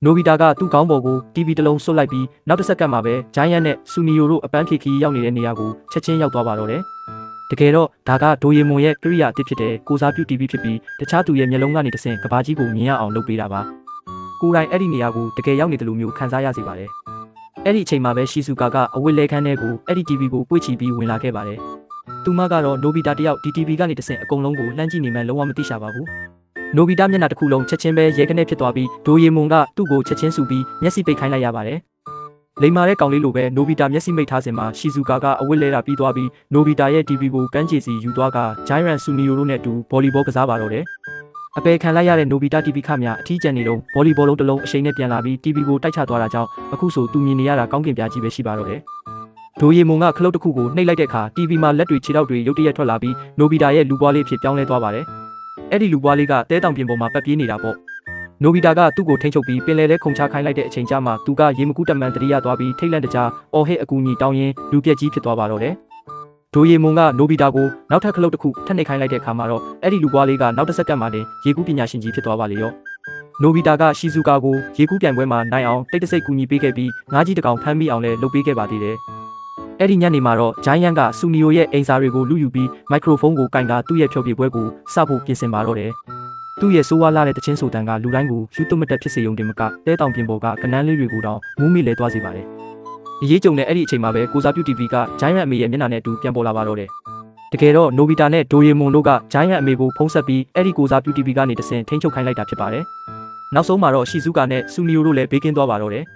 နိုဘီတာကသူ့ခေါင်းပေါ်ကို TV တစ်လုံးဆွတ်လိုက်ပြီးနောက်တစ်စက္ကန့်မှာပဲဂျိုင်းယန်နဲ့ဆူနီယိုတို့အပန်းဖြေခီးရောက်နေတဲ့နေရာကိုချက်ချင်းရောက်သွားပါတော့တယ်။တကယ်တော့ဒါကဒိုယေမွန်ရဲ့ကိရိယာအသစ်ဖြစ်တဲ့ကိုစားပြု TV ဖြစ်ပြီးတခြားသူရဲ့မျက်လုံးကနေတဆင့်ကဘာကြီးကိုမြင်ရအောင်လုပ်ပေးတာပါ။ကိုယ်တိုင်အဲ့ဒီနေရာကိုတကယ်ရောက်နေတယ်လို့မျိုးခံစားရစေပါတယ်။အဲ့ဒီအချိန်မှာပဲရှီဇူကာကအဝတ်လဲခန်းထဲကိုအဲ့ဒီ TV ကိုပွေ့ချီပြီးဝင်လာခဲ့ပါတယ်။သူမကတော့နိုဘီတာတယောက်ဒီ TV ကနေတဆင့်အကုန်လုံးကိုလှမ်းကြည့်နေမှလုံးဝမသိရှာပါဘူး။နိုဘီတာမျက်နှာတစ်ခုလုံးချက်ချင်းပဲရဲကနေဖြစ်သွားပြီးဒိုယေမွန်ကသူ့ကိုချက်ချင်းဆူပြီးမျက်စိပိတ်ခိုင်းလိုက်ရပါတယ်။လိမ္မာတဲ့ကောင်လေးလိုပဲနိုဘီတာမျက်စိမိတ်ထားစဉ်မှာရှီဇူကာကအဝတ်လဲတာပြီးသွားပြီးနိုဘီတာရဲ့ TV ကိုကန်းချီစီယူသွားကဂျိုင်းရန်ဆူနီယိုတို့နဲ့အတူဗော်လီဘောကစားပါတော့တယ်။အပယ်ခံလိုက်ရတဲ့နိုဘီတာ TV ခများအထီးကျန်နေတော့ဗော်လီဘောလုံးတစ်လုံးအရှိန်နဲ့ပြန်လာပြီး TV ကိုတိုက်ချသွားတာကြောင့်အခုဆိုသူမြင်နေရတာကောင်းကင်ပြားကြီးပဲရှိပါတော့တယ်။ဒိုယေမွန်ကခလုတ်တစ်ခုကိုနှိပ်လိုက်တဲ့အခါ TV မှာလက်တွေခြေထောက်တွေရုတ်တရက်ထွက်လာပြီးနိုဘီတာရဲ့လူပွားလေးဖြစ်ပြောင်းလဲသွားပါတယ်။အဲ့ဒီလူပွားလေးကတဲတောင်ပြင်ပေါ်မှာပတ်ပြေးနေတာပေါ့။နိုဘီတာကသူ့ကိုထိန်းချုပ်ပြီးပင်လယ်ထဲခုန်ချခိုင်းလိုက်တဲ့အချိန်ကျမှသူကရေမကူးတက်မှန်တတိယသွားပြီးထိတ်လန့်တကြားအော်ဟစ်အကူအညီတောင်းရင်းလူပြက်ကြီးဖြစ်သွားပါတော့တယ်။ဒိုယေမွန်ကနိုဘီတာကိုနောက်ထပ်ခလုတ်တစ်ခုထပ်နှိပ်ခိုင်းလိုက်တဲ့အခါမှာတော့အဲ့ဒီလူပွားလေးကနောက်တစ်စက္ကန့်မှတင်ရေကူးပညာရှင်ကြီးဖြစ်သွားပါလေရော။နိုဘီတာကရှီဇူကာကိုရေကူးပြိုင်ပွဲမှာနိုင်အောင်တိတ်တဆိတ်ကူညီပေးခဲ့ပြီးငါးကြီးတစ်ကောင်ဖမ်းမိအောင်လည်းလုပ်ပေးခဲ့ပါသေးတယ်။အဲ့ဒီညနေမှာတော့ဂျိုင်းယန်ကဆူနီယိုရဲ့အိမ်စာတွေကိုလူယူပြီးမိုက်ခရိုဖုန်းကိုကင်ကသူ့ရဲ့ဖျော်ဖြေပွဲကိုစဖို့ပြင်ဆင်ပါတော့တယ်။သူ့ရဲ့ဆိုးဝါးလာတဲ့တချင်းဆိုတန်ကလူတိုင်းကိုယူသွမတက်ဖြစ်စေရုံတင်မကတဲတောင်ပြင်ပေါ်ကကနန်းလေးတွေကိုတော့မူးမိလဲသွားစေပါတယ်။အရေးကြုံတဲ့အဲ့ဒီအချိန်မှာပဲကိုစားပြု TV ကဂျိုင်းယန်အမေရဲ့မျက်နှာနဲ့အတူပြန်ပေါ်လာပါတော့တယ်။တကယ်တော့နိုဘီတာနဲ့ဒိုယေမွန်တို့ကဂျိုင်းယန်အမေကိုဖုံးဆက်ပြီးအဲ့ဒီကိုစားပြု TV ကနေတဆင့်ထိန်းချုပ်ခိုင်းလိုက်တာဖြစ်ပါတယ်။နောက်ဆုံးမှာတော့ရှီဇူကာနဲ့ဆူနီယိုတို့လည်းဘေးကင်းသွားပါတော့တယ်။